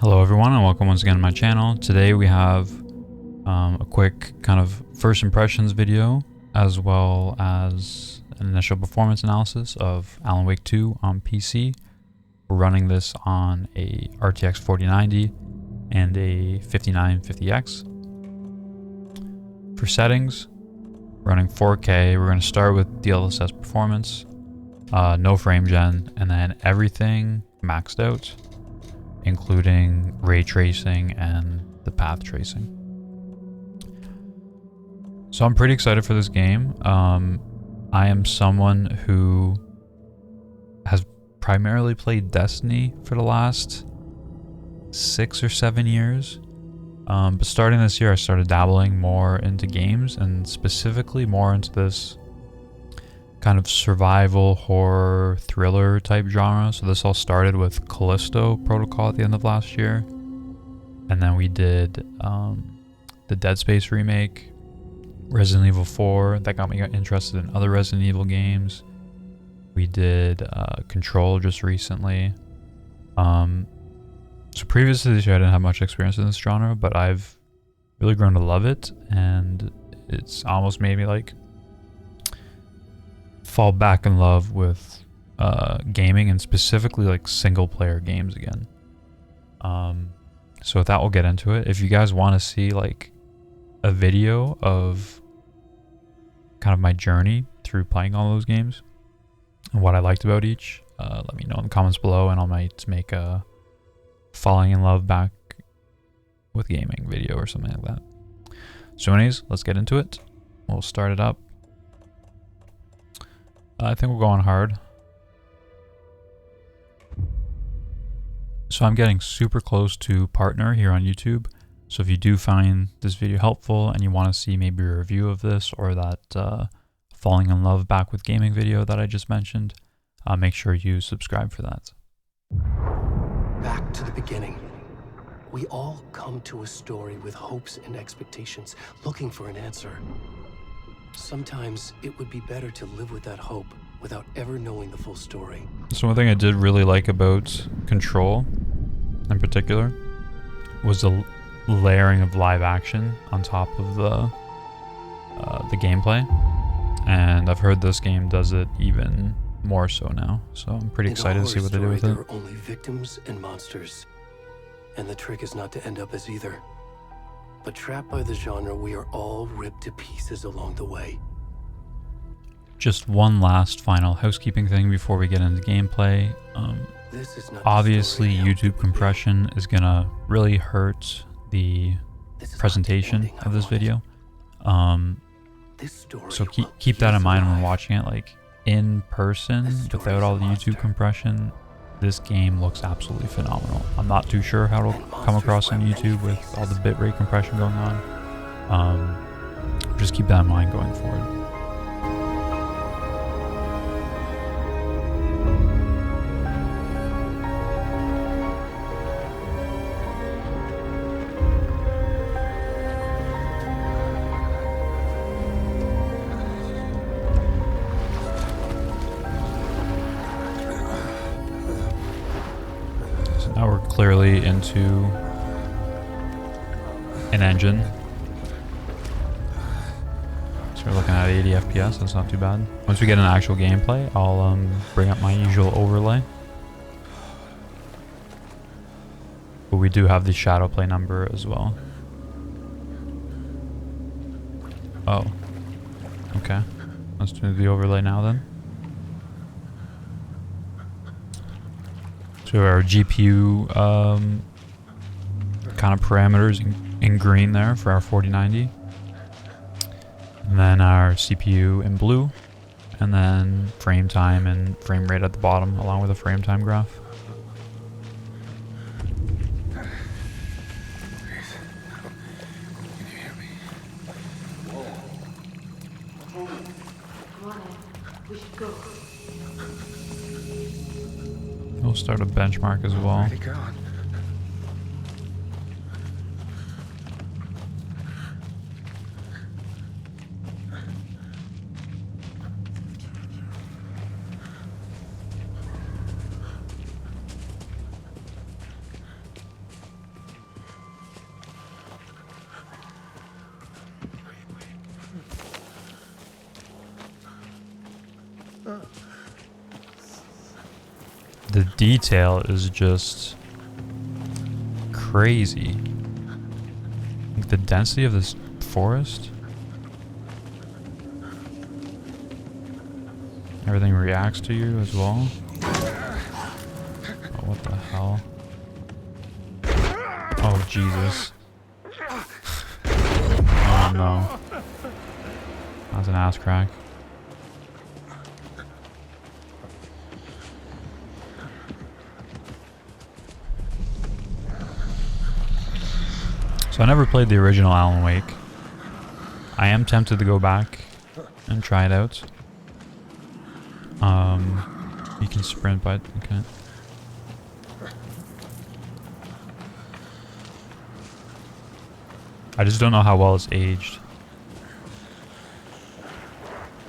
Hello everyone and welcome once again to my channel. Today we have a quick kind of first impressions video as well as an initial performance analysis of Alan Wake 2 on PC. We're running this on a RTX 4090 and a 5950X. For settings, running 4K, we're going to start with DLSS performance, no frame gen, and then everything maxed out, including ray tracing and the path tracing. So I'm pretty excited for this game. I am someone who has primarily played Destiny for the last 6 or 7 years. But starting this year, I started dabbling more into games and specifically more into this kind of survival horror thriller type genre. So this all started with Callisto Protocol at the end of last year, and then we did the Dead Space remake, Resident Evil 4, that got me interested in other Resident Evil games. We did Control just recently. So previous to this year I didn't have much experience in this genre, but I've really grown to love it, and it's almost made me like fall back in love with gaming, and specifically like single player games again. So with that, we'll get into it. If you guys want to see like a video of kind of my journey through playing all those games and what I liked about each, let me know in the comments below, and I might make a falling in love back with gaming video or something like that. So anyways, let's get into it. We'll start it up. I think we'll go on hard. So I'm getting super close to partner here on YouTube. So if you do find this video helpful and you want to see maybe a review of this or that falling in love back with gaming video that I just mentioned, make sure you subscribe for that. Back to the beginning. We all come to a story with hopes and expectations, looking for an answer. Sometimes it would be better to live with that hope without ever knowing the full story. So one thing I did really like about Control in particular was the layering of live action on top of the gameplay, and I've heard this game does it even more so now, so I'm pretty excited to see what they do with it. There are only victims and monsters, and the trick is not to end up as either. But trapped by the genre, we are all ripped to pieces along the way. Just one last final housekeeping thing before we get into gameplay. Obviously, YouTube compression is gonna really hurt the presentation of this video. So keep that in mind when watching it. Like in person, without all the YouTube compression, this game looks absolutely phenomenal. I'm not too sure how it'll come across on YouTube with all the bitrate compression going on. Just keep that in mind going forward. Now we're clearly into an engine. So we're looking at 80 FPS, that's not too bad. Once we get an actual gameplay, I'll bring up my usual overlay. But we do have the shadow play number as well. Oh. Okay. Let's do the overlay now then. So our GPU kind of parameters in green there for our 4090, and then our CPU in blue, and then frame time and frame rate at the bottom along with a frame time graph. We'll start a benchmark as well. The detail is just crazy. Like the density of this forest. Everything reacts to you as well. Oh, what the hell? Oh, Jesus. Oh, no. That's an ass crack. So I never played the original Alan Wake. I am tempted to go back and try it out. You can sprint, but you can't. I just don't know how well it's aged.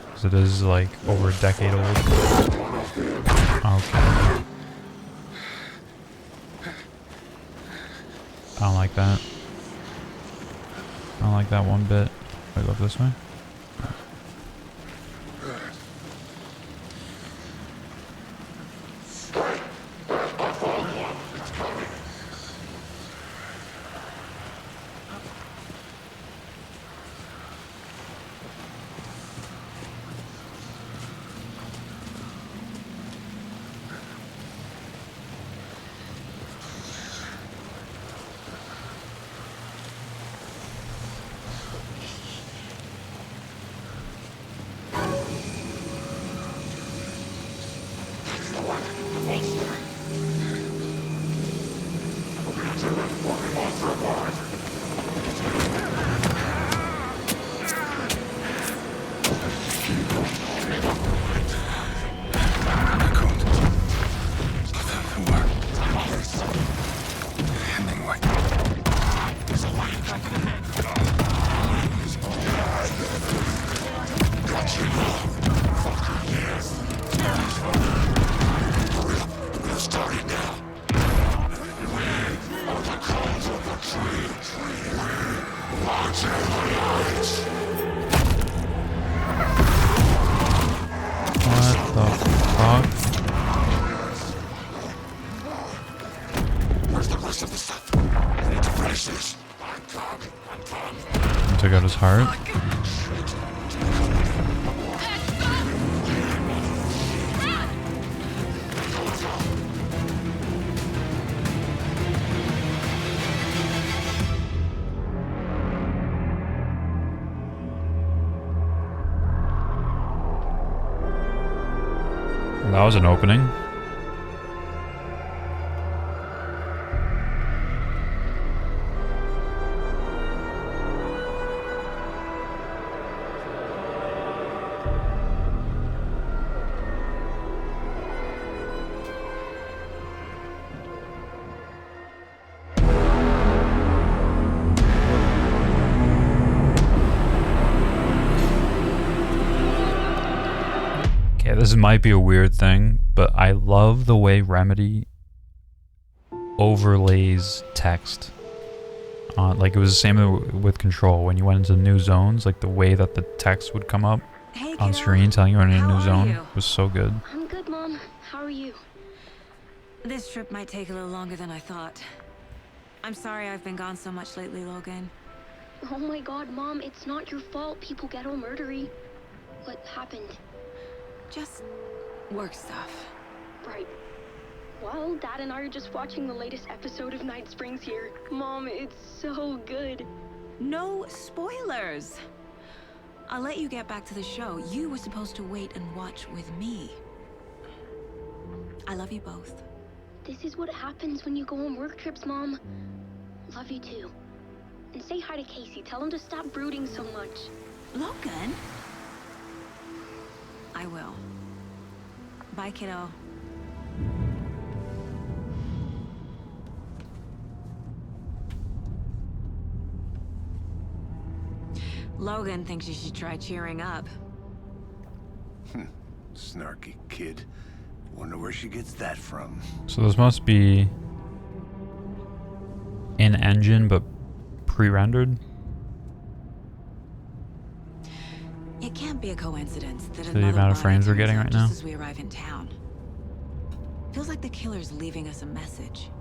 Because it is like over a decade old. Okay. I don't like that. I don't like that one bit. I go up this way. Took out his heart. Well, that was an opening. This might be a weird thing, but I love the way Remedy overlays text. Like it was the same with Control. When you went into new zones, like the way that the text would come up on screen telling you you're in a new zone was so good. I'm good, Mom. How are you? This trip might take a little longer than I thought. I'm sorry I've been gone so much lately, Logan. Oh my God, Mom, it's not your fault people get all murdery. What happened? Just work stuff. Right. Well, Dad and I are just watching the latest episode of Night Springs here. Mom, it's so good. No spoilers. I'll let you get back to the show. You were supposed to wait and watch with me. I love you both. This is what happens when you go on work trips, Mom. Love you too. And say hi to Casey. Tell him to stop brooding so much. Logan? I will. Bye, kiddo. Logan thinks you should try cheering up. Snarky kid. Wonder where she gets that from. So this must be in engine but pre-rendered. It can't be a coincidence that The amount of frames we're getting right now. just as we arrive in town. Feels like the killer's leaving us a message.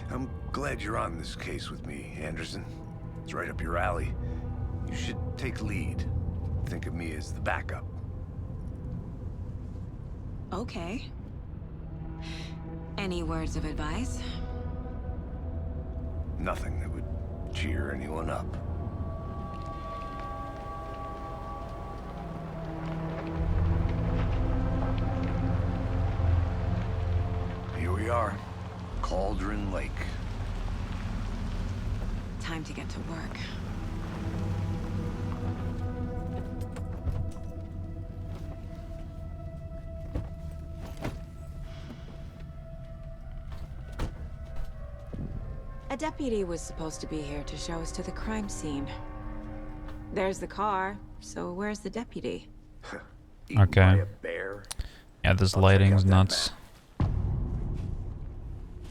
I'm glad you're on this case with me, Anderson. It's right up your alley. You should take lead. Think of me as the backup. Okay. Any words of advice? Nothing that would cheer anyone up. Here we are. Cauldron Lake. Time to get to work. A deputy was supposed to be here to show us to the crime scene. There's the car, so where's the deputy? Eaten Okay. by a bear. Yeah, this I'll check lighting's out that nuts.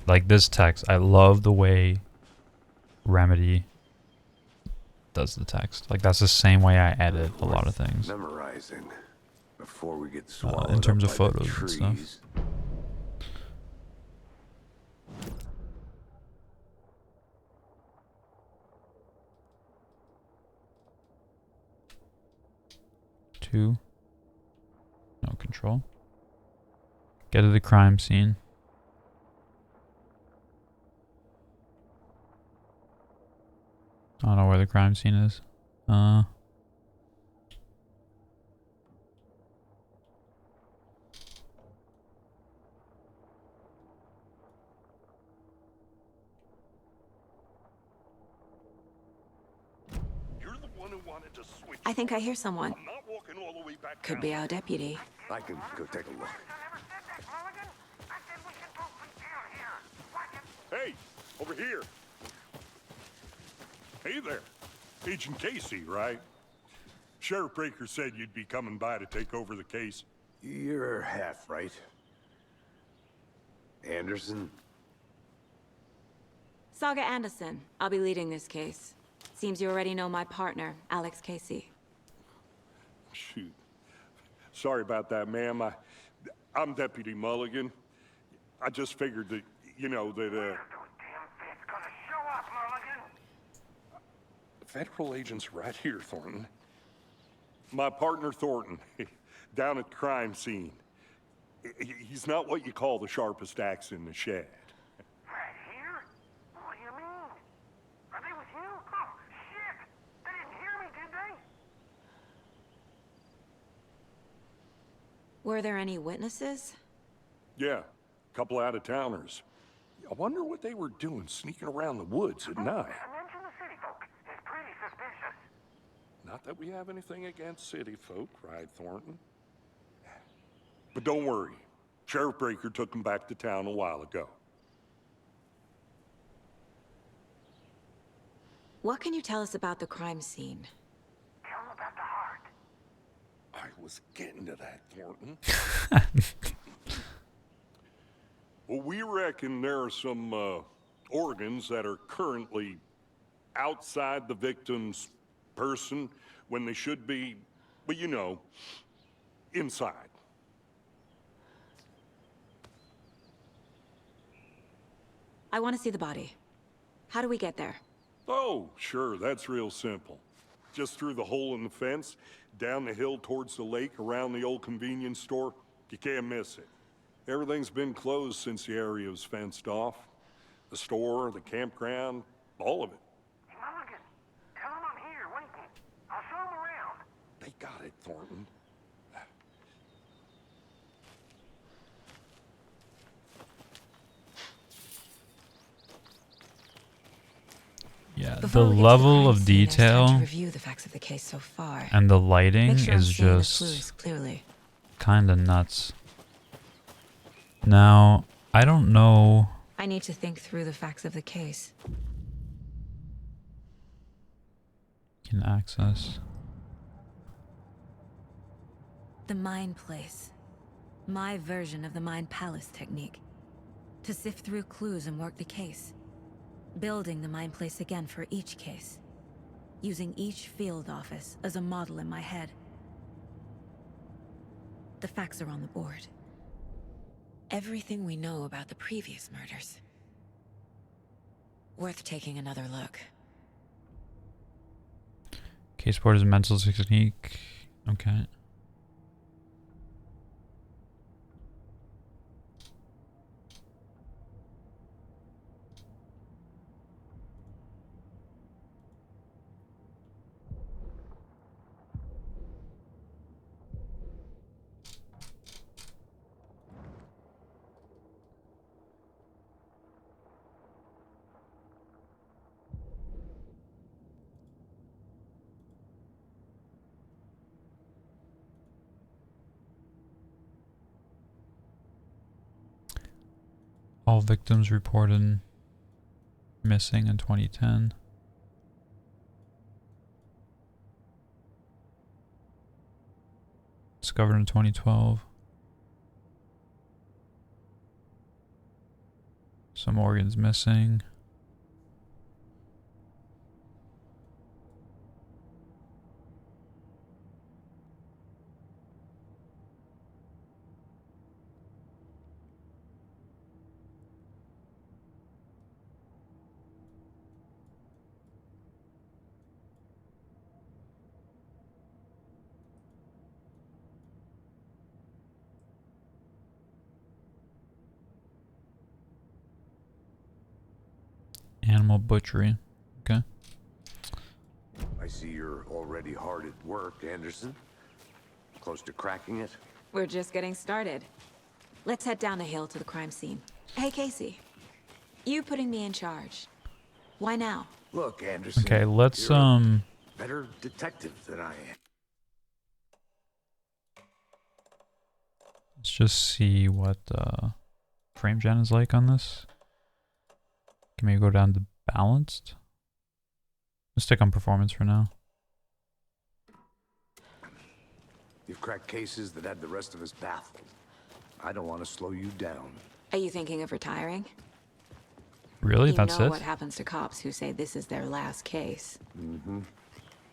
Like this text, I love the way Remedy does the text. Like that's the same way I edit a lot of things. Memorizing before we get swallowed In terms up of by the photos and stuff. trees. Two. No control. Get to the crime scene. I don't know where the crime scene is. You're the one who wanted to switch. I think I hear someone. I'm not walking all the way back Could down. be our deputy. I can go take a look. Hey, over here. Hey there. Agent Casey, right? Sheriff Breaker said you'd be coming by to take over the case. You're half right. Anderson? Saga Anderson. I'll be leading this case. Seems you already know my partner, Alex Casey. Shoot. Sorry about that, ma'am. I'm Deputy Mulligan. I just figured that, Federal agents right here, Thornton. My partner, Thornton, down at the crime scene. He's not what you call the sharpest axe in the shed. Right here? What do you mean? Are they with you? Oh, shit! They didn't hear me, did they? Were there any witnesses? Yeah, a couple out-of-towners. I wonder what they were doing sneaking around the woods at night. Mention the city folk. It's pretty suspicious. Not that we have anything against city folk, right, Thornton? But don't worry. Sheriff Breaker took them back to town a while ago. What can you tell us about the crime scene? Tell them about the heart. I was getting to that, Thornton. Well, we reckon there are some organs that are currently outside the victim's person when they should be, well, you know, inside. I want to see the body. How do we get there? Oh, sure, that's real simple. Just through the hole in the fence, down the hill towards the lake, around the old convenience store. You can't miss it. Everything's been closed since the area was fenced off. The store, the campground, all of it. Mulligan, tell them I'm here waiting. I'll show them around. They got it, Thornton. Yeah, Before the we get to level crime of scene, there's time detail to review the facts of the case so far. and the lighting Make sure I'm is seeing the just clues clearly. kind of nuts. Now, I don't know. I need to think through the facts of the case. Can access. The Mind Place. My version of the Mind Palace technique. To sift through clues and work the case. Building the Mind Place again for each case. using each field office as a model in my head. The facts are on the board. Everything we know about the previous murders. Worth taking another look. Case board is a mental technique. Okay. All victims reported missing in 2010. Discovered in 2012. Some organs missing. Animal butchery. Okay. I see you're already hard at work, Anderson. Close to cracking it? We're just getting started. Let's head down the hill to the crime scene. Hey, Casey. You putting me in charge. Why now? Look, Anderson. Okay, let's you're a better detective than I am. let's just see what frame gen is like on this. Can we go down to balanced? Let's stick on performance for now. You've cracked cases that had the rest of us baffled. I don't want to slow you down. Are you thinking of retiring? Really? You That's know it? what happens to cops who say this is their last case. Mm-hmm.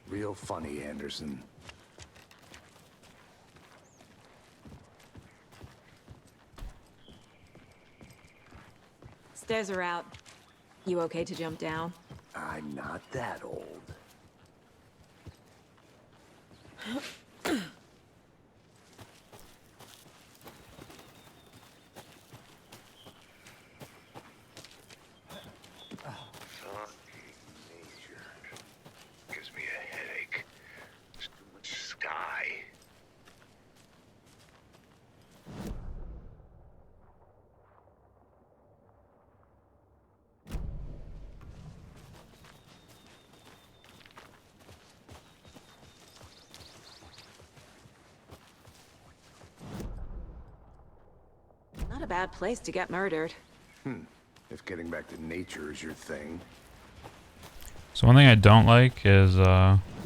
Real funny, Anderson. Stairs are out. You okay to jump down? I'm not that old. Nature gives me a headache. There's too much sky. Not a bad place to get murdered. If getting back to nature is your thing. So one thing I don't like is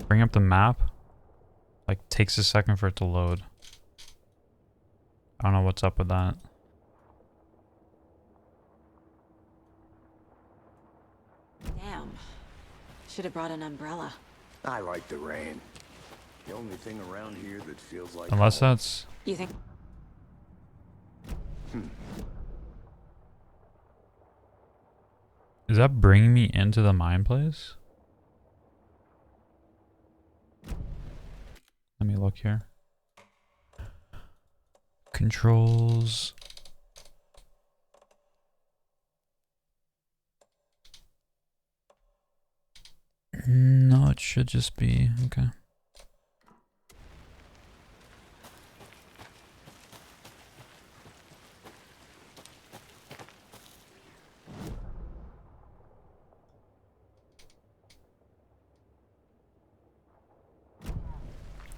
bring up the map. Like takes a second for it to load. I don't know what's up with that. Damn. Should have brought an umbrella. I like the rain. The only thing around here that feels like Unless home. that's... You think? Is that bringing me into the mine place? Let me look here. Controls. No, it should just be... Okay.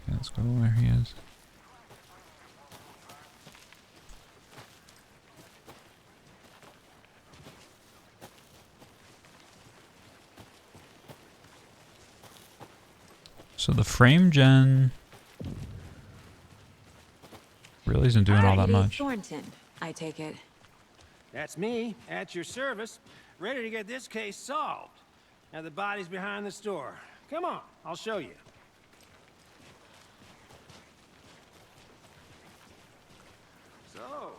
Let's go where he is. So the frame gen really isn't doing all that much. Thornton, I take it. That's me, at your service, ready to get this case solved. Now the body's behind the store. Come on, I'll show you. So,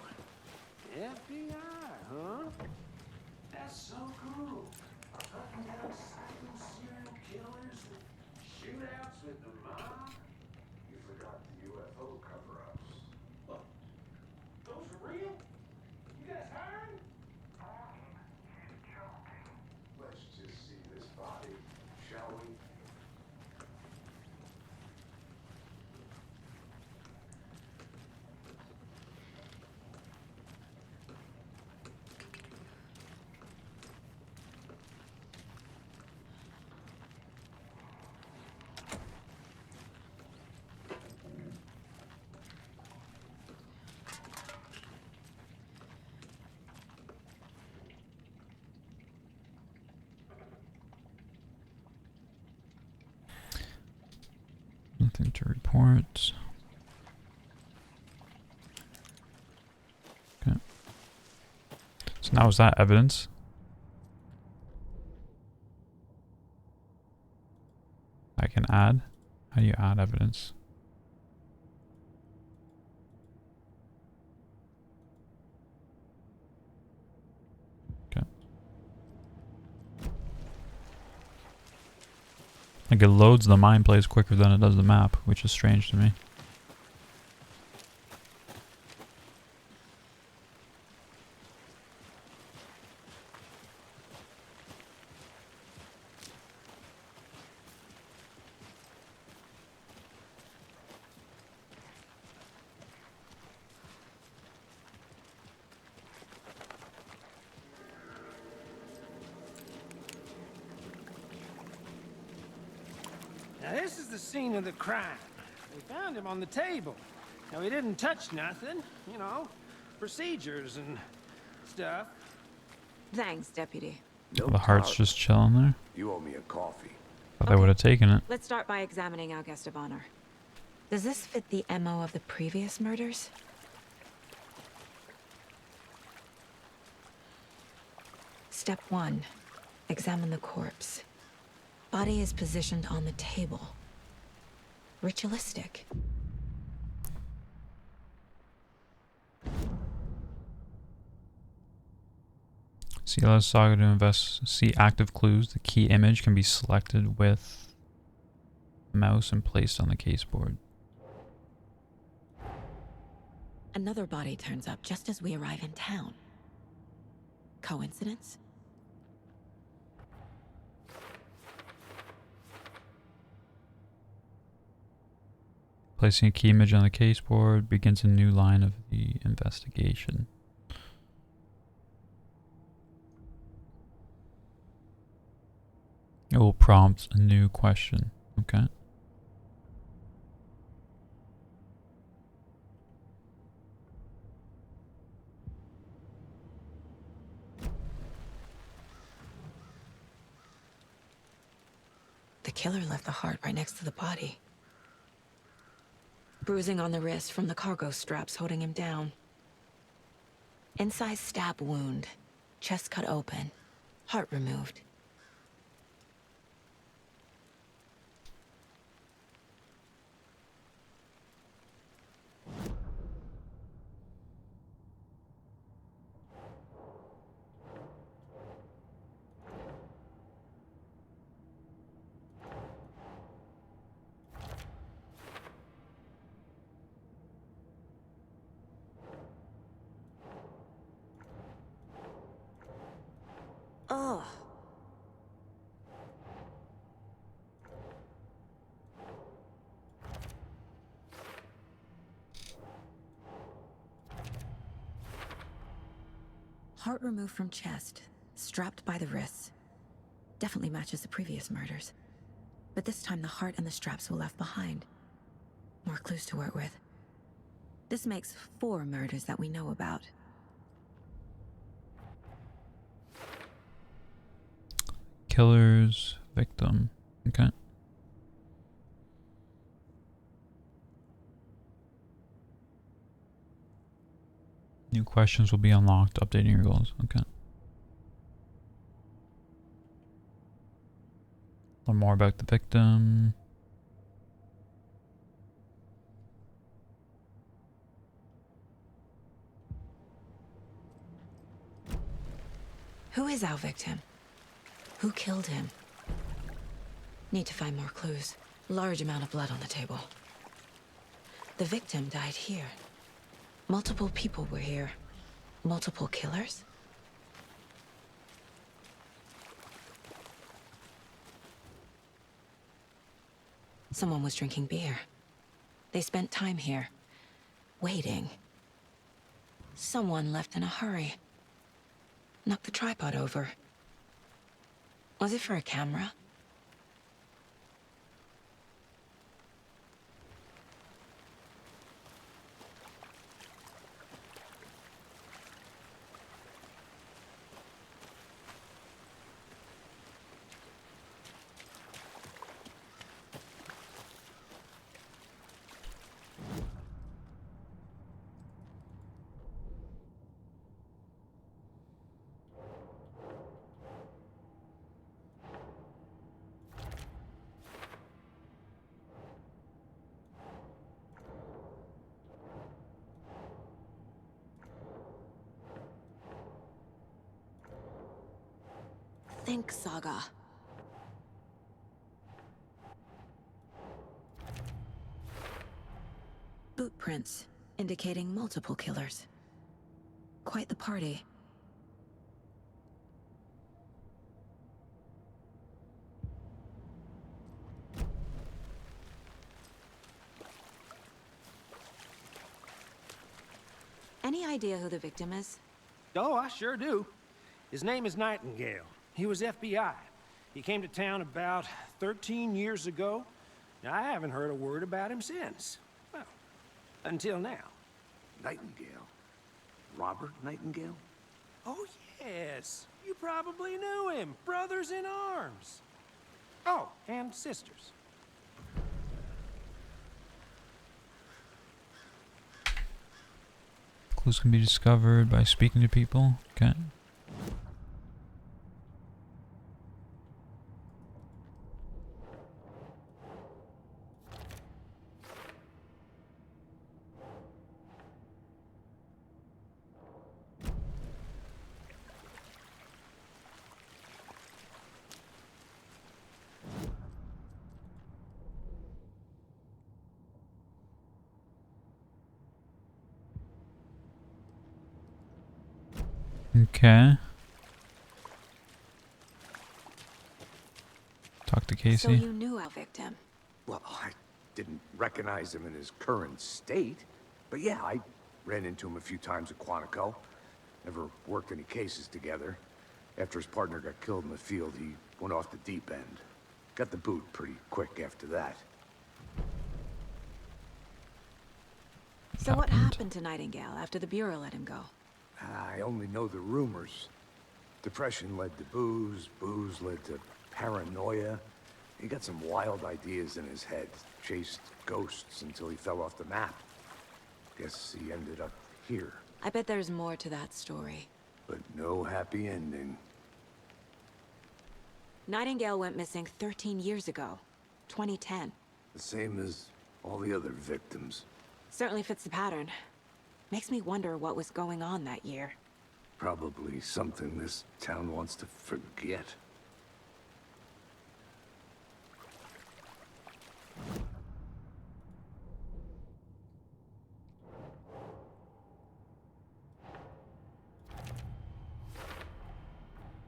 FBI, huh? That's so cool. Hunting down psycho serial killers and shootouts with the mob. You forgot the UFO cover-ups. Look, those are real? You guys hiring? Let's just see this body, shall we? Nothing to report. Okay. So now is that evidence? I can add? How do you add evidence? Okay. Like it loads the mine place quicker than it does the map, which is strange to me. Now this is the scene of the crime. We found him on the table. Now he didn't touch nothing, you know, procedures and stuff. Thanks, Deputy. No The heart's problem. just chilling there. You owe me a coffee. Thought I would have taken it. Let's start by examining our guest of honor. Does this fit the MO of the previous murders? Step 1. Examine the corpse. Body is positioned on the table. Ritualistic. CLS Saga to see active clues. The key image can be selected with mouse and placed on the caseboard. Another body turns up just as we arrive in town. Coincidence? Placing a key image on the caseboard begins a new line of the investigation. It will prompt a new question. Okay. The killer left the heart right next to the body. Bruising on the wrist from the cargo straps holding him down. Incised stab wound. Chest cut open. Heart removed. Ugh. Heart removed from chest, strapped by the wrists. Definitely matches the previous murders. But this time the heart and the straps were left behind. More clues to work with. This makes 4 murders that we know about. Killer's victim. Okay. New questions will be unlocked. Updating your goals. Okay. Learn more about the victim. Who is our victim? Who killed him? Need to find more clues. Large amount of blood on the table. The victim died here. Multiple people were here. Multiple killers? Someone was drinking beer. They spent time here, waiting. Someone left in a hurry. Knocked the tripod over. Was it for a camera? Think, Saga. Boot prints, indicating multiple killers. Quite the party. Any idea who the victim is? Oh, I sure do. His name is Nightingale. He was FBI. He came to town about 13 years ago. Now, I haven't heard a word about him since. Well, until now. Nightingale? Robert Nightingale? Oh, yes. You probably knew him. Brothers in arms. Oh, and sisters. Clues can be discovered by speaking to people. Okay. Okay. Talk to Casey. So you knew our victim? Well, I didn't recognize him in his current state. But yeah, I ran into him a few times at Quantico. Never worked any cases together. After his partner got killed in the field, he went off the deep end. Got the boot pretty quick after that. So what happened to Nightingale after the Bureau let him go? I only know the rumors. Depression led to booze, booze led to paranoia. He got some wild ideas in his head, chased ghosts until he fell off the map. Guess he ended up here, I bet there's more to that story. but no happy ending. Nightingale went missing 13 years ago. 2010. The same as all the other victims. Certainly fits the pattern. Makes me wonder what was going on that year. Probably something this town wants to forget.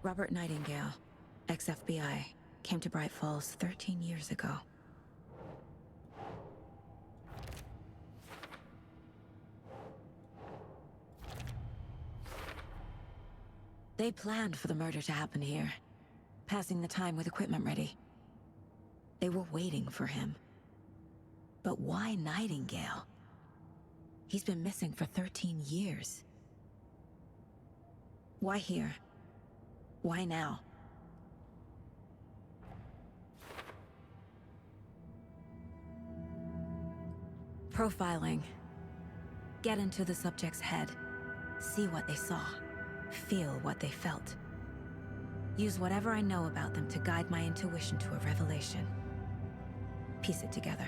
Robert Nightingale, ex-FBI, came to Bright Falls 13 years ago. They planned for the murder to happen here, passing the time with equipment ready. They were waiting for him. But why Nightingale? He's been missing for 13 years. Why here? Why now? Profiling. Get into the subject's head. See what they saw. Feel what they felt. Use whatever I know about them to guide my intuition to a revelation. Piece it together.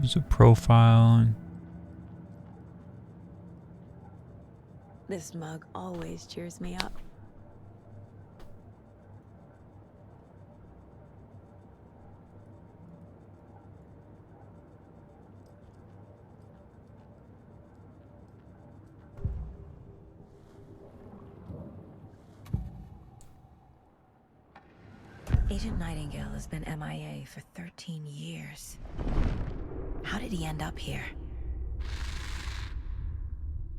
Use a profile. This mug always cheers me up. Agent Nightingale has been MIA for 13 years. How did he end up here?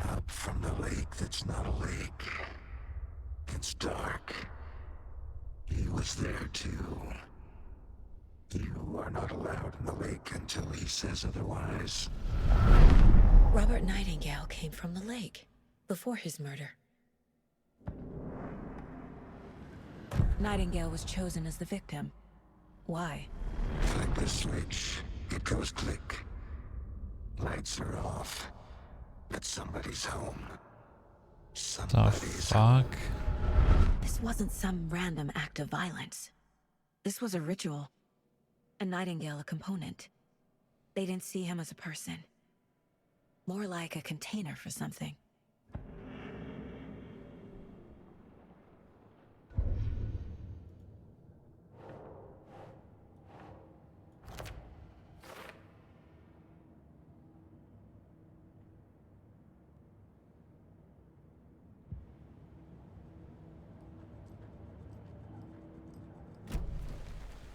Up from the lake that's not a lake. It's dark. He was there too. You are not allowed in the lake until he says otherwise. Robert Nightingale came from the lake, before his murder. Nightingale was chosen as the victim. Why? Flick the switch. It goes click. Lights are off. But somebody's home. The Somebody's fuck? This wasn't some random act of violence. This was a ritual. And Nightingale a component. They didn't see him as a person. More like a container for something.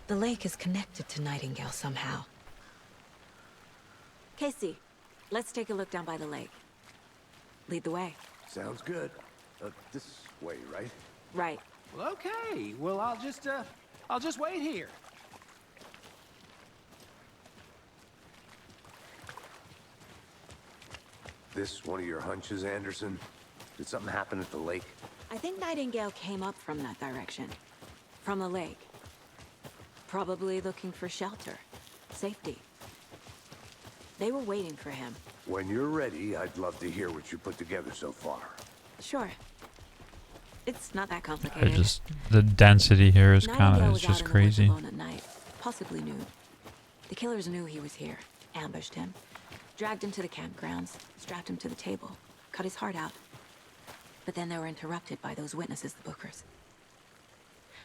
The lake is connected to Nightingale somehow. Casey, let's take a look down by the lake. Lead the way. Sounds good. This way, right? Right. Well, okay. Well, I'll just wait here. This one of your hunches, Anderson? Did something happen at the lake? I think Nightingale came up from that direction. From the lake. Probably looking for shelter. Safety. They were waiting for him. When you're ready, I'd love to hear what you put together so far. Sure. It's not that complicated. The density here is Nightingale it's was just out in the woods crazy. alone at night, possibly nude. The killers knew he was here, ambushed him, dragged him to the campgrounds, strapped him to the table, cut his heart out. But then they were interrupted by those witnesses, the Bookers.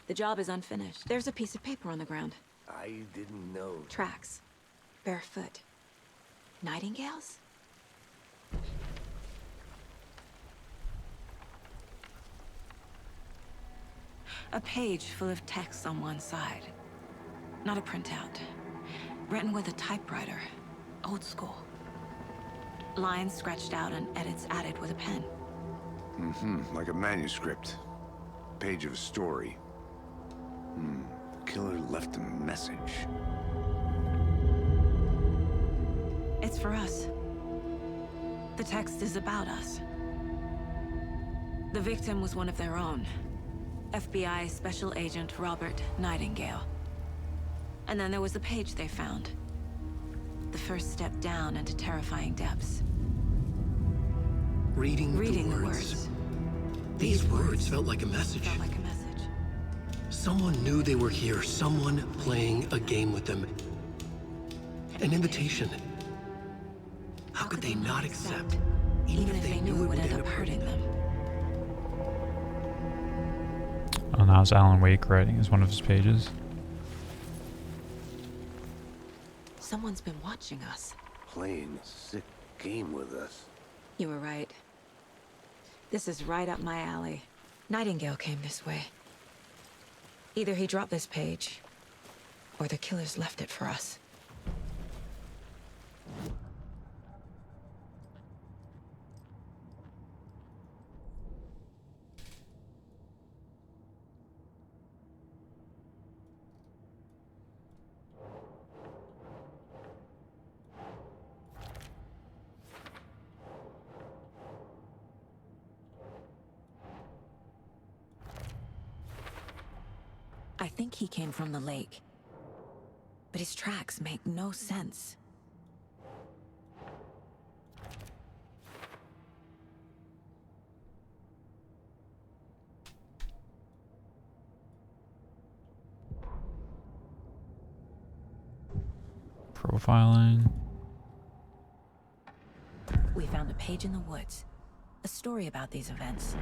The job is unfinished. There's a piece of paper on the ground. I didn't know. Tracks. Barefoot. Nightingales? A page full of text on one side. Not a printout. Written with a typewriter. Old school. Lines scratched out and edits added with a pen. Like a manuscript. Page of a story. Killer left a message. It's for us. The text is about us. The victim was one of their own. FBI Special Agent Robert Nightingale. And then there was the page they found. The first step down into terrifying depths. Reading the the words. These words felt like a message. Felt like a message. Someone knew they were here, someone playing a game with them. An invitation. How could they not accept, even if they knew it would end up hurting them? Oh, now it's Alan Wake writing as one of his pages. Someone's been watching us. Playing a sick game with us. You were right. This is right up my alley. Nightingale came this way. Either he dropped this page, or the killers left it for us. I think he came from the lake. But his tracks make no sense. Profiling. We found a page in the woods. A story about these events.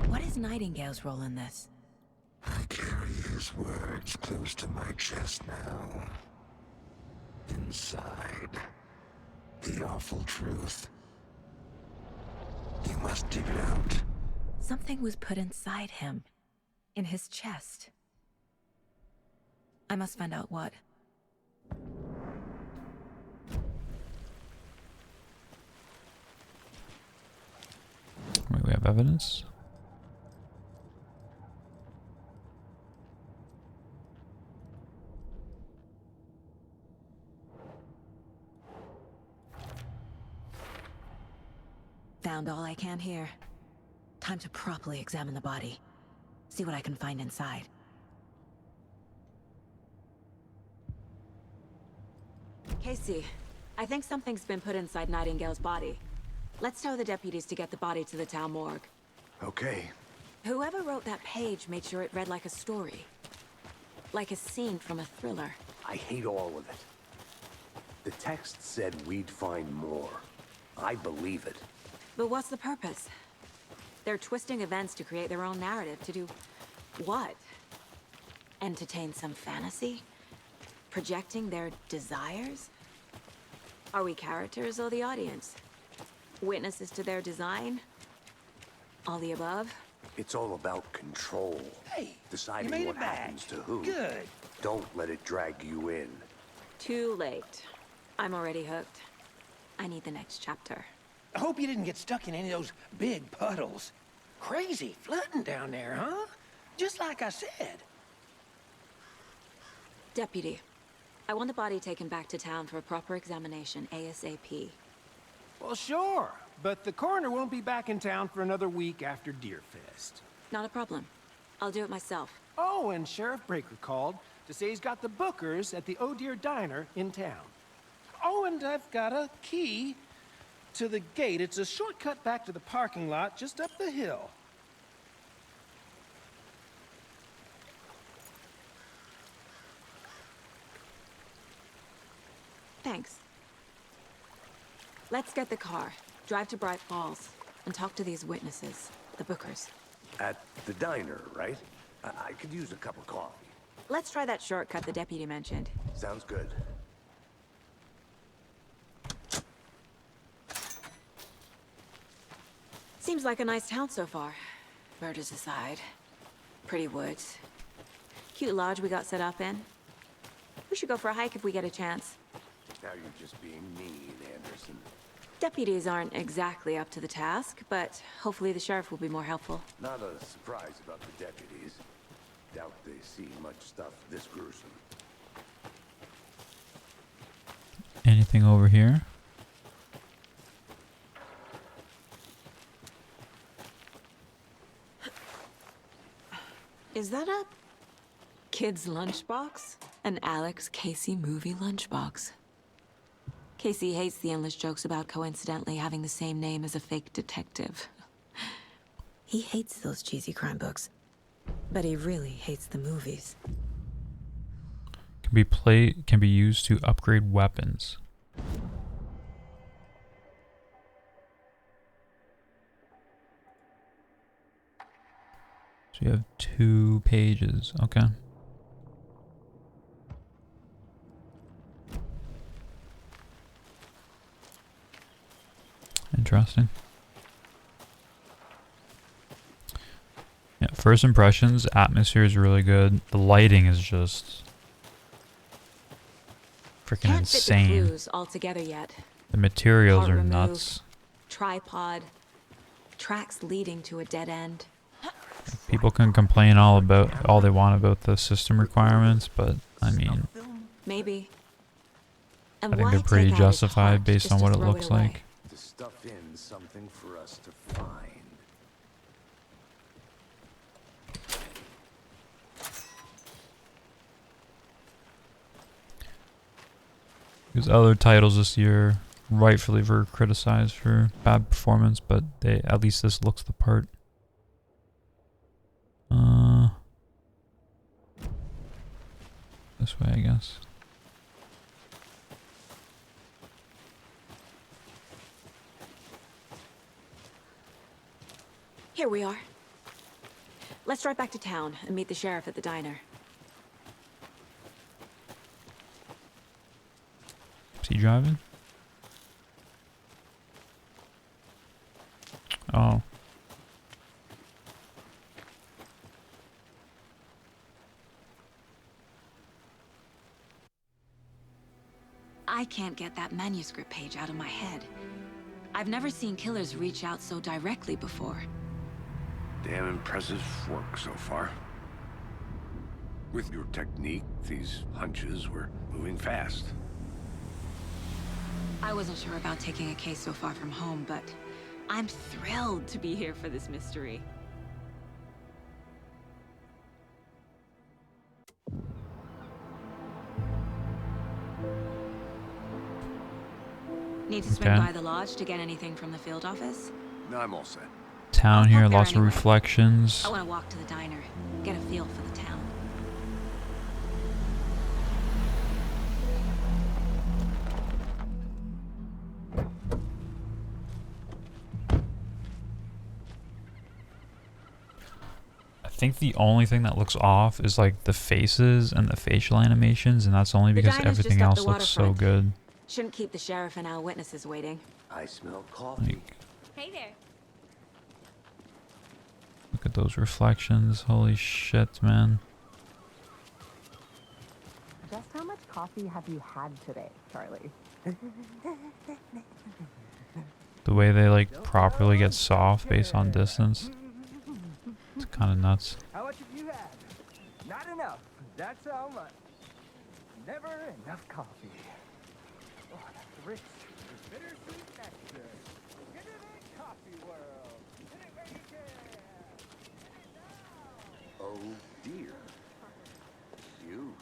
What is Nightingale's role in this? I carry his words close to my chest now. Inside, the awful truth. You must dig it out. Something was put inside him. In his chest. I must find out what. Wait, we have evidence? Found all I can here. Time to properly examine the body. See what I can find inside. Casey, I think something's been put inside Nightingale's body. Let's tell the deputies to get the body to the town morgue. Okay. Whoever wrote that page made sure it read like a story. Like a scene from a thriller. I hate all of it. The text said we'd find more. I believe it. But what's the purpose? They're twisting events to create their own narrative. To do what? Entertain some fantasy? Projecting their desires? Are we characters or the audience? Witnesses to their design? All the above? It's all about control. Hey, deciding you made what it back. happens to who. Good. Don't let it drag you in. Too late. I'm already hooked. I need the next chapter. I hope you didn't get stuck in any of those big puddles. Crazy flooding down there, huh? Just like I said. Deputy, I want the body taken back to town for a proper examination ASAP. Well, sure. But the coroner won't be back in town for another week after Deerfest. Not a problem. I'll do it myself. Oh, and Sheriff Breaker called to say he's got the Bookers at the Oh Dear Diner in town. Oh, and I've got a key to the gate. It's a shortcut back to the parking lot just up the hill. Thanks. Let's get the car, drive to Bright Falls, and talk to these witnesses, the Bookers. At the diner, right? I could use a cup of coffee. Let's try that shortcut the deputy mentioned. Sounds good. Seems like a nice town so far. Murders aside. Pretty woods. Cute lodge we got set up in. We should go for a hike if we get a chance. Now you're just being mean, Anderson. Deputies aren't exactly up to the task, but hopefully the sheriff will be more helpful. Not a surprise about the deputies. Doubt they see much stuff this gruesome. Anything over here? Is that a kid's lunchbox? An Alex Casey movie lunchbox. Casey hates the endless jokes about coincidentally having the same name as a fake detective. He hates those cheesy crime books, but he really hates the movies. Can be used to upgrade weapons. So you have 2 pages. Okay. Interesting. Yeah, first impressions, atmosphere is really good. The lighting is just freaking Can't fit the insane. clues all together yet. The materials Part are removed. nuts. Tripod. Tracks leading to a dead end. People can complain all they want about the system requirements, but I mean, Maybe. I And think why they're pretty take out his justified heart based just on to what it throw looks away? like. To stuff in something for us to find. Because other titles this year rightfully were criticized for bad performance, but at least this looks the part. This way, I guess. Here we are. Let's drive back to town and meet the sheriff at the diner. Is he driving? Oh. I can't get that manuscript page out of my head. I've never seen killers reach out so directly before. Damn impressive work so far. With your technique, these hunches were moving fast. I wasn't sure about taking a case so far from home, but I'm thrilled to be here for this mystery. Need to swing Okay. by the lodge to get anything from the field office? No, I'm all set. Town I'll here, park there lots of anyway. reflections. I want to walk to the diner, get a feel for the town. I think the only thing that looks off is like the faces and the facial animations, and that's only The because diner's just everything up the else looks so waterfront. good. Shouldn't keep the sheriff and our witnesses waiting. I smell coffee. Like, Hey there. look at those reflections. Holy shit, man. Just how much coffee have you had today, Charlie? The way they like properly get soft based on distance. It's kind of nuts. How much have you had? Not enough. That's how much. Never enough coffee. Oh, that's rich. Bittersweet nectar. Get it in coffee world. Get it where you can. Oh dear. You.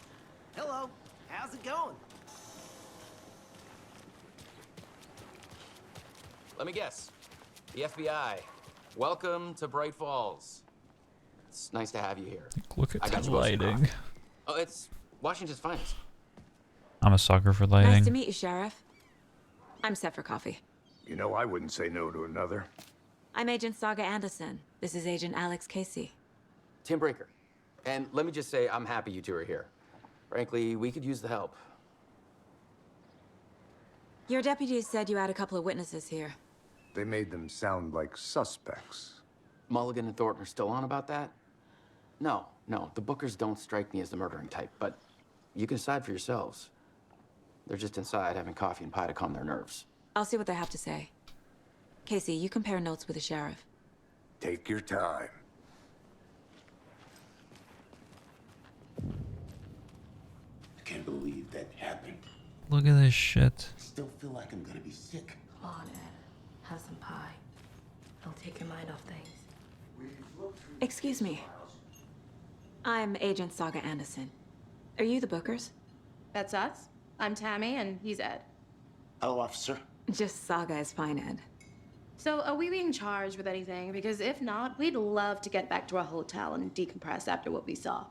Hello, how's it going? Let me guess. The FBI. Welcome to Bright Falls. It's nice to have you here. Look at I got the you both some lighting. coffee. Oh, it's Washington's finest. I'm a sucker for Nice to lighting. meet you, Sheriff. I'm set for coffee. You know, I wouldn't say no to another. I'm Agent Saga Anderson. This is Agent Alex Casey. Tim Brinker. And let me just say, I'm happy you two are here. Frankly, we could use the help. Your deputies said you had a couple of witnesses here. They made them sound like suspects. Mulligan and Thornton are still on about that? No, the Bookers don't strike me as the murdering type, but you can decide for yourselves. They're just inside having coffee and pie to calm their nerves. I'll see what they have to say. Casey, you compare notes with the sheriff. Take your time. I can't believe that happened. Look at this shit. Still feel like I'm gonna be sick. Come on, Ed. Have some pie. It'll take your mind off things. Excuse me. I'm Agent Saga Anderson. Are you the Bookers? That's us. I'm Tammy, and he's Ed. Hello, officer. Just Saga is fine, Ed. So, are we being charged with anything? Because if not, we'd love to get back to our hotel and decompress after what we saw.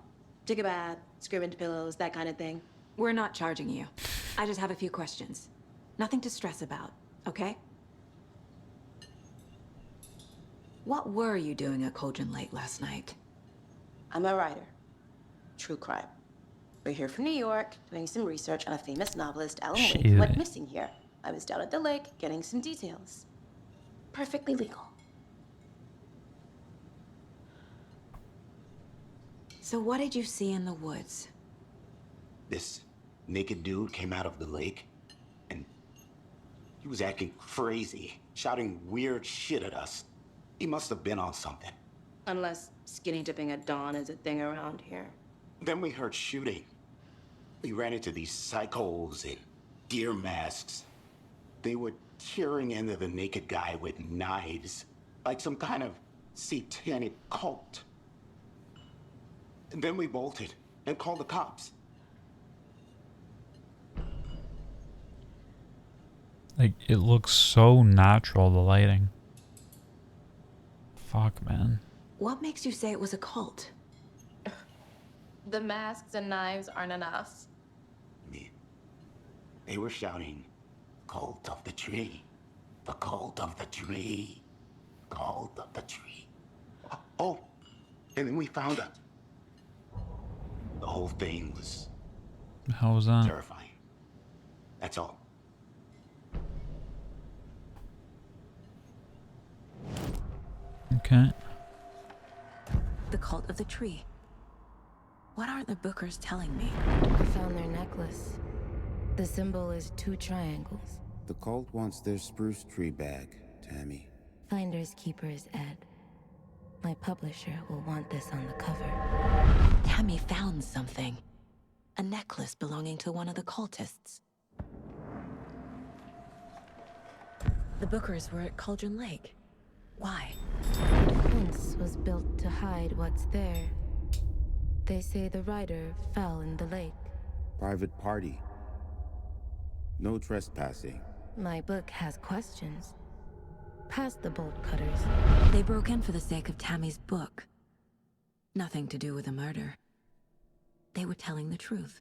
Take a bath, scream into pillows, that kind of thing. We're not charging you. I just have a few questions. Nothing to stress about, okay? What were you doing at Cauldron Lake last night? I'm a writer. True crime. We're here from New York, doing some research on a famous novelist, Alan Wake, who went missing here. I was down at the lake, getting some details. Perfectly legal. So what did you see in the woods? This naked dude came out of the lake, and he was acting crazy, shouting weird shit at us. He must have been on something. Unless skinny dipping at dawn is a thing around here. Then we heard shooting. We ran into these psychos in deer masks. They were tearing into the naked guy with knives, like some kind of satanic cult. And then we bolted and called the cops. Like, it looks so natural, the lighting. Fuck, man. What makes you say it was a cult? The masks and knives aren't enough. They were shouting, "Cult of the tree, the cult of the tree, cult of the tree." Oh, and then we found her. The whole thing was How was that? terrifying. That's all. Okay. The cult of the tree. What are the Bookers telling me? I found their necklace. The symbol is 2 triangles. The cult wants their spruce tree back, Tammy. Finders keepers, Ed. My publisher will want this on the cover. Tammy found something. A necklace belonging to one of the cultists. The Bookers were at Cauldron Lake. Why? The fence was built to hide what's there. They say the rider fell in the lake. Private party. No trespassing. My book has questions. Past the bolt cutters. They broke in for the sake of Tammy's book. Nothing to do with the murder. They were telling the truth.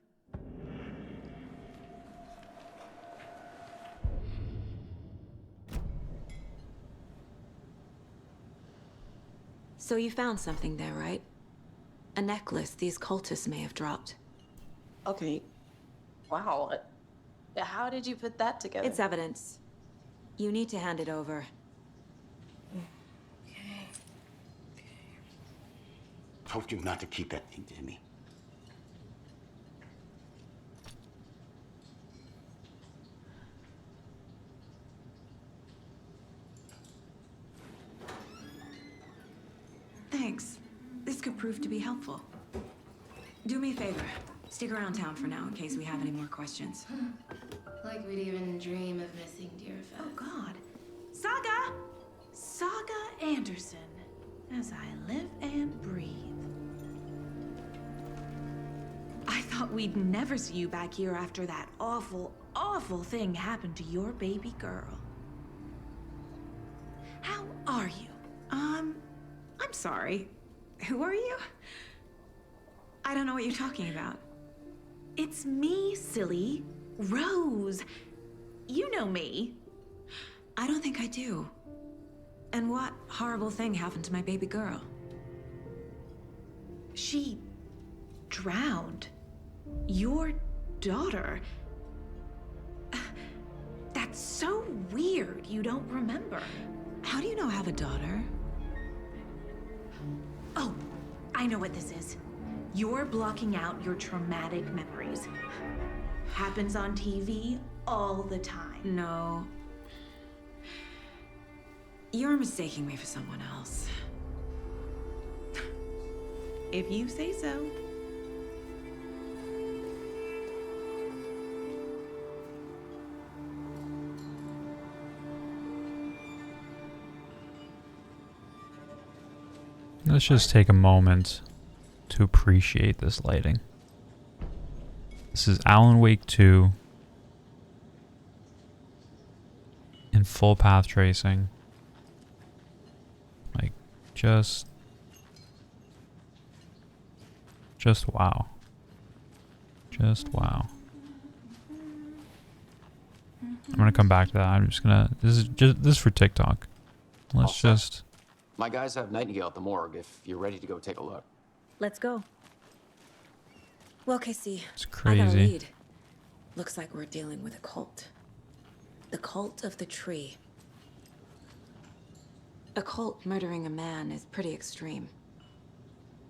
So you found something there, right? A necklace these cultists may have dropped. Okay. Wow. How did you put that together? It's evidence. You need to hand it over. Told you not to keep that thing, Tammy. Thanks. This could prove to be helpful. Do me a favor. Stick around town for now in case we have any more questions. Like we'd even dream of missing Deerfest. Oh, God. Saga! Saga Anderson. As I live and breathe. I thought we'd never see you back here after that awful, awful thing happened to your baby girl. How are you? I'm sorry. Who are you? I don't know what you're talking about. It's me, silly. Rose. You know me. I don't think I do. And what horrible thing happened to my baby girl? She drowned. Your daughter. That's so weird you don't remember. How do you know I have a daughter? Oh, I know what this is. You're blocking out your traumatic memories. Happens on TV all the time. No. You're mistaking me for someone else. If you say so. Let's just take a moment to appreciate this lighting. This is Alan Wake 2 in full path tracing. Like, just wow. Just wow. I'm gonna come back to that. I'm just gonna, this is for TikTok. Let's just. My guys have Nightingale at the morgue if you're ready to go take a look. Let's go. Well, Casey, It's I got a crazy. lead. Looks like we're dealing with a cult. The cult of the tree. A cult murdering a man is pretty extreme.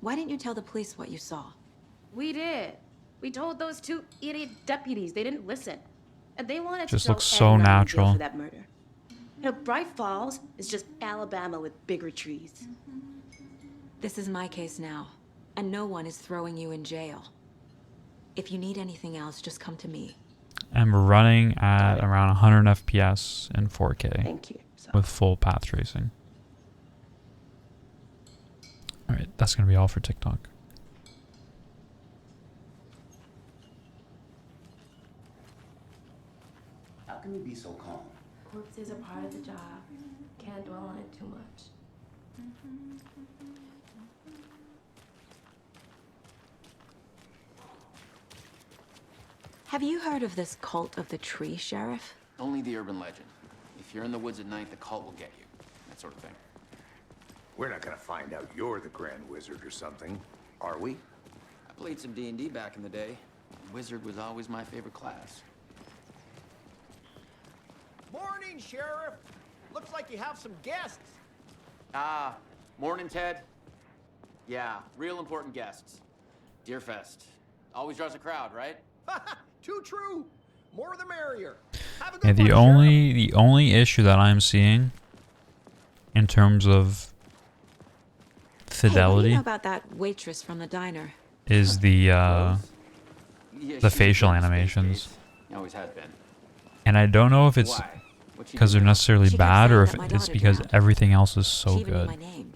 Why didn't you tell the police what you saw? We did. We told those 2 idiot deputies. They didn't listen. And they wanted Just to looks throw so Ed Nightingale natural. for that murder. You know, Bright Falls is just Alabama with bigger trees. This is my case now, and no one is throwing you in jail. If you need anything else, just come to me. I'm running at around 100 FPS in 4K. Thank you. With full path tracing. Alright, that's gonna be all for TikTok. How can you be so calm? Corpses are part of the job. Can't dwell on it too much. Have you heard of this cult of the tree, Sheriff? Only the urban legend. If you're in the woods at night, the cult will get you. That sort of thing. We're not gonna find out you're the Grand Wizard or something, are we? I played some D&D back in the day. Wizard was always my favorite class. Morning, Sheriff. Looks like you have some guests. Morning, Ted. Yeah, real important guests. Deerfest. Always draws a crowd, right? Too true. More the merrier. Have a Yeah, good the one, only issue that I'm seeing in terms of Hey, what do fidelity you know about that waitress from the diner? is the Yeah, she's facial a good animations. space. Always has been. And I don't know if it's Why? What'd she because do they're now? necessarily She kept bad saying or if that my it's daughter because drowned. everything else is so She even knew my good. name.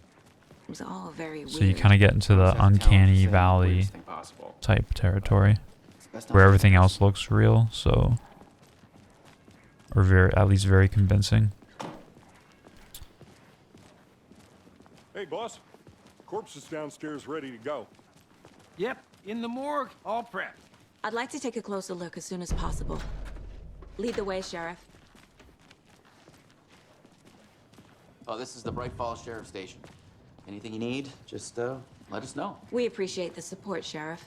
It was all very weird. So you kind of get into Always the has the talent to uncanny say the valley weirdest thing possible. type territory It's best not where to everything think. else looks real, so or at least very convincing. Hey, boss. Corpse is downstairs ready to go. Yep, in the morgue, all prepped. I'd like to take a closer look as soon as possible. Lead the way, Sheriff. Oh, this is the Bright Falls Sheriff Station. Anything you need, just let us know. We appreciate the support, Sheriff.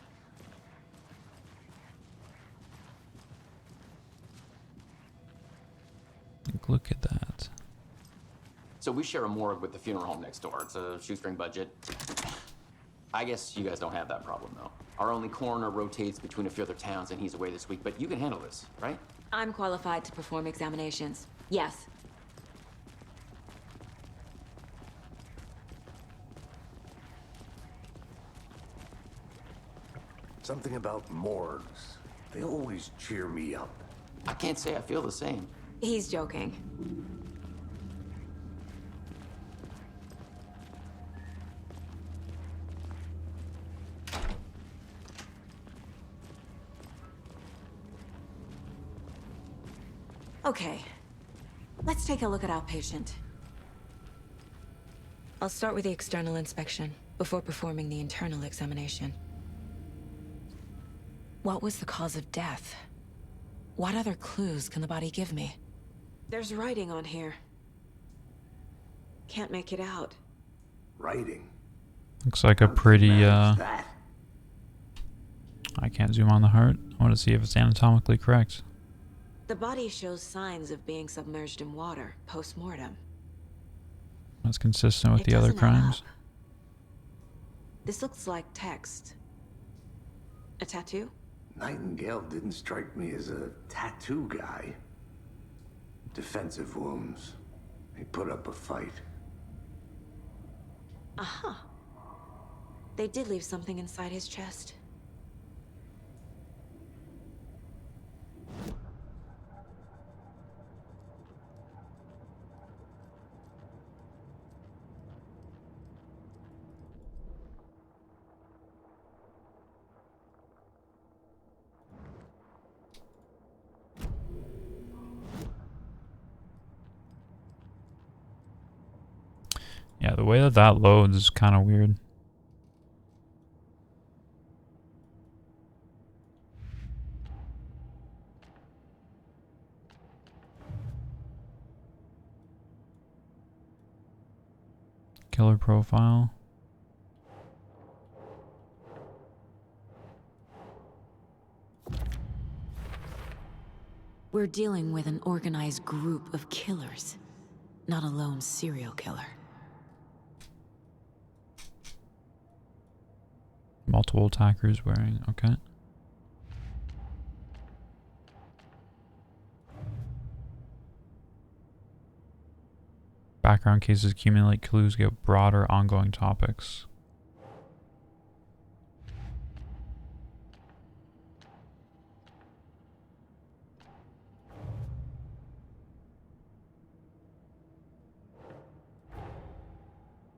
Like, look at that. So we share a morgue with the funeral home next door. It's a shoestring budget. I guess you guys don't have that problem, though. Our only coroner rotates between a few other towns, and he's away this week, but you can handle this, right? I'm qualified to perform examinations. Yes. Something about morgues. They always cheer me up. I can't say I feel the same. He's joking. Okay. Let's take a look at our patient. I'll start with the external inspection before performing the internal examination. What was the cause of death? What other clues can the body give me? There's writing on here. Can't make it out. Writing? Looks like a pretty That? I can't zoom on the heart. I want to see if it's anatomically correct. The body shows signs of being submerged in water post-mortem. That's consistent with It the other doesn't add crimes. up. This looks like text. A tattoo? Nightingale didn't strike me as a tattoo guy. Defensive wounds. He put up a fight. Aha. They did leave something inside his chest. Yeah, the way that that loads is kind of weird. Killer profile. We're dealing with an organized group of killers, not a lone serial killer. Multiple attackers wearing, okay. Background cases accumulate clues, get broader ongoing topics.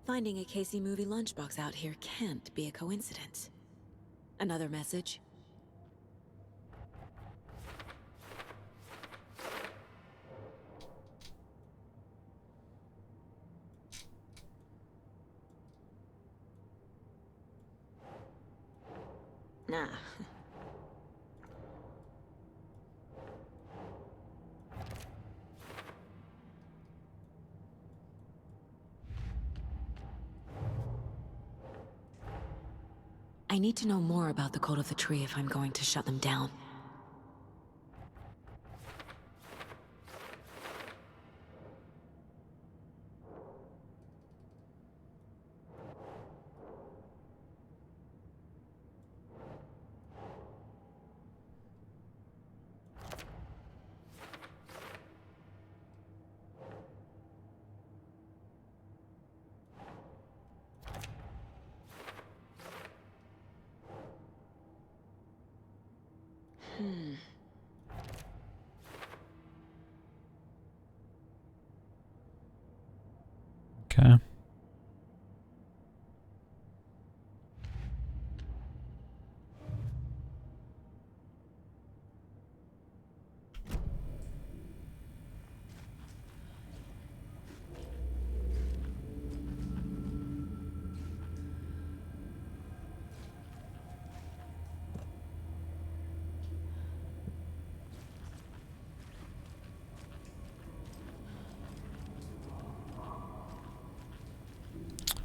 Finding a Casey movie lunchbox out here can't be a coincidence. Another message? Nah. I need to know more about the Code of the Tree if I'm going to shut them down. Okay.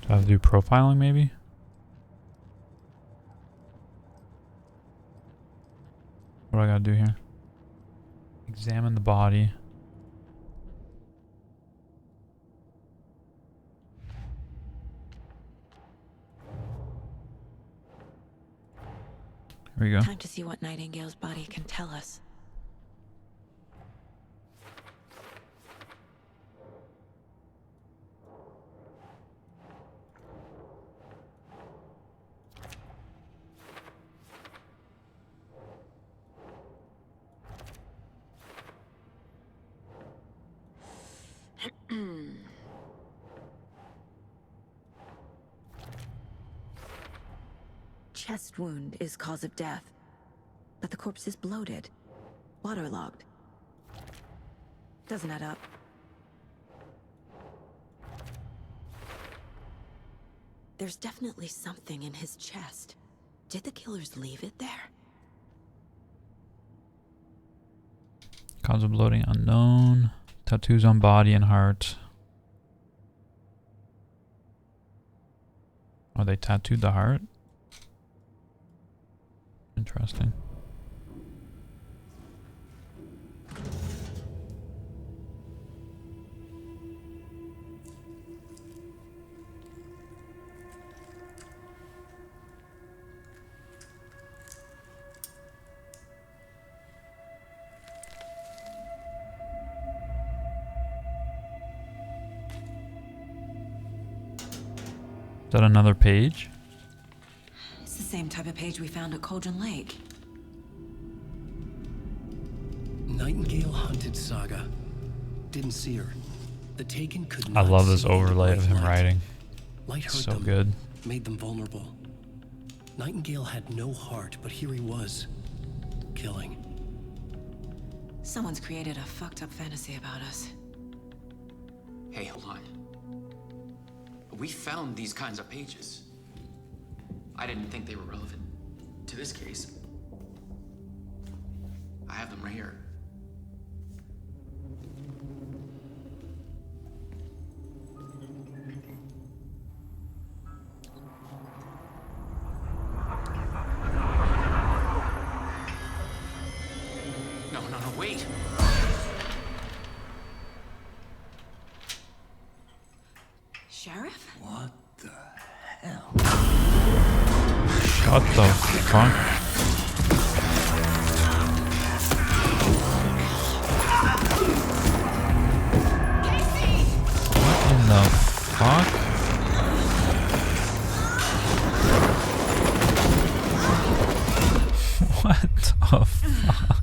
Do I have to do profiling maybe? What do I gotta do here? Examine the body. Here we go. Time to see what Nightingale's body can tell us. Chest wound is cause of death, but the corpse is bloated, waterlogged. Doesn't add up. There's definitely something in his chest. Did the killers leave it there? Cause of bloating unknown. Tattoos on body and heart. Oh, they tattooed the heart? Interesting. Is that another page? It's the same type of page we found at Cauldron Lake. Nightingale hunted Saga. Didn't see her. The Taken could I not love this see in the overlay of bright him light. writing. Light hurt So them, good. made them vulnerable. Nightingale had no heart, but here he was, killing. Someone's created a fucked up fantasy about us. Hey, hold on. We found these kinds of pages. I didn't think they were relevant to this case. I have them right here. No, wait. Sheriff? What the hell? What the fuck? What in the fuck? What the fuck?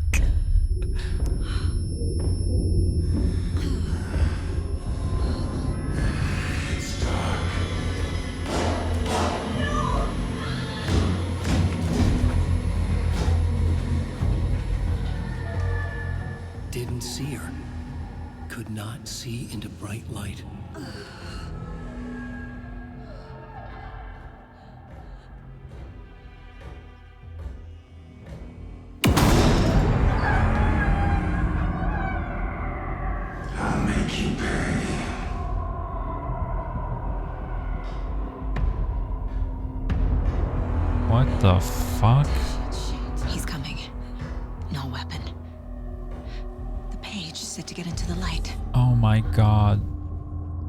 Didn't see her. Could not see into bright light. I'll make you pay. What the fuck? He's coming. No weapon. The page said to get into the light. Oh my god.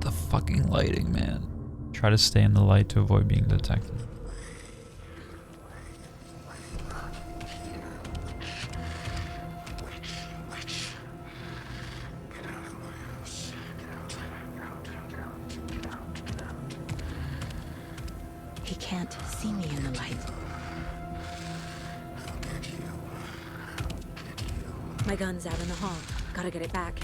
The fucking lighting, man. Try to stay in the light to avoid being detected. He can't see me in the light. My gun's out in the hall. Gotta get it back.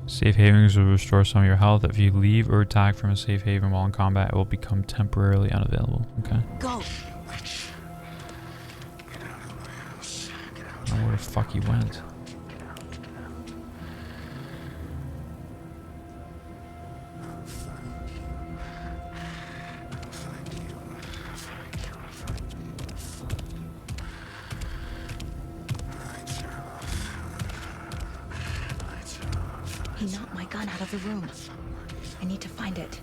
Safe havens will restore some of your health. If you leave or attack from a safe haven while in combat, it will become temporarily unavailable. Okay. Go. I don't know where the fuck he went. He knocked my gun out of the room. I need to find it.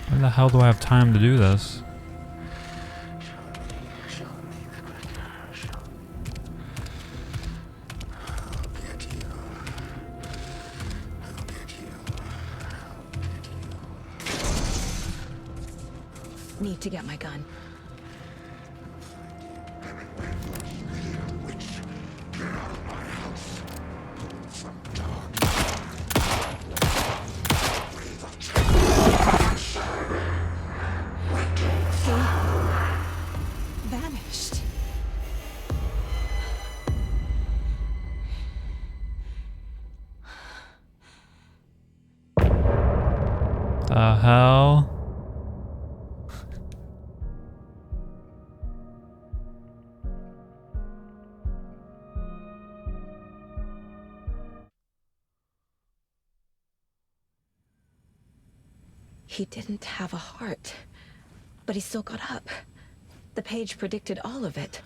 When the hell do I have time to do this? Need to get my gun. Vanished. The hell? He didn't have a heart, but he still got up. The page predicted all of it.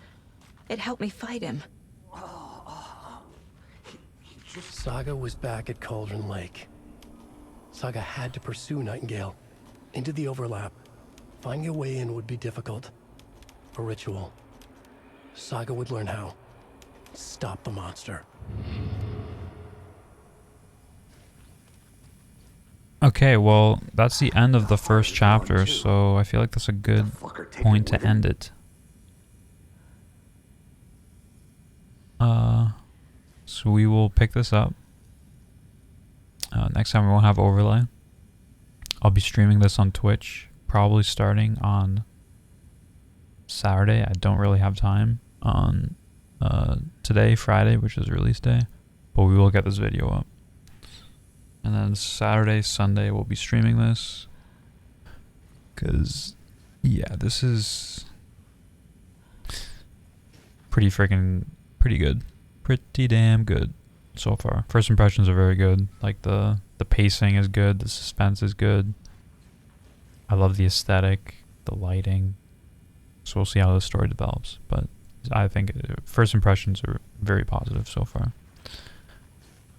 It helped me fight him. Saga was back at Cauldron Lake. Saga had to pursue Nightingale into the overlap. Finding a way in would be difficult. A ritual. Saga would learn how. Stop the monster. Okay, well, that's the end of the first chapter, so I feel like that's a good point to end it. So we will pick this up. Next time we won't have overlay. I'll be streaming this on Twitch, probably starting on Saturday. I don't really have time on today, Friday, which is release day, but we will get this video up. And then Saturday, Sunday, we'll be streaming this. Because, yeah, this is pretty good. Pretty damn good so far. First impressions are very good. Like, the pacing is good. The suspense is good. I love the aesthetic, the lighting. So we'll see how the story develops. But I think first impressions are very positive so far.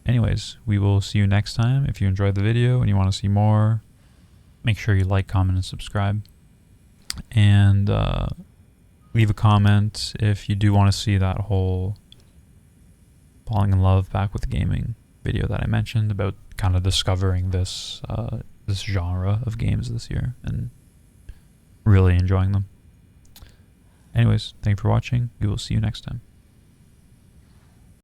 Anyways, we will see you next time. If you enjoyed the video and you want to see more, make sure you like, comment, and subscribe. And leave a comment if you do want to see that whole falling in love back with gaming video that I mentioned about kind of discovering this this genre of games this year and really enjoying them. Anyways, thank you for watching. We will see you next time.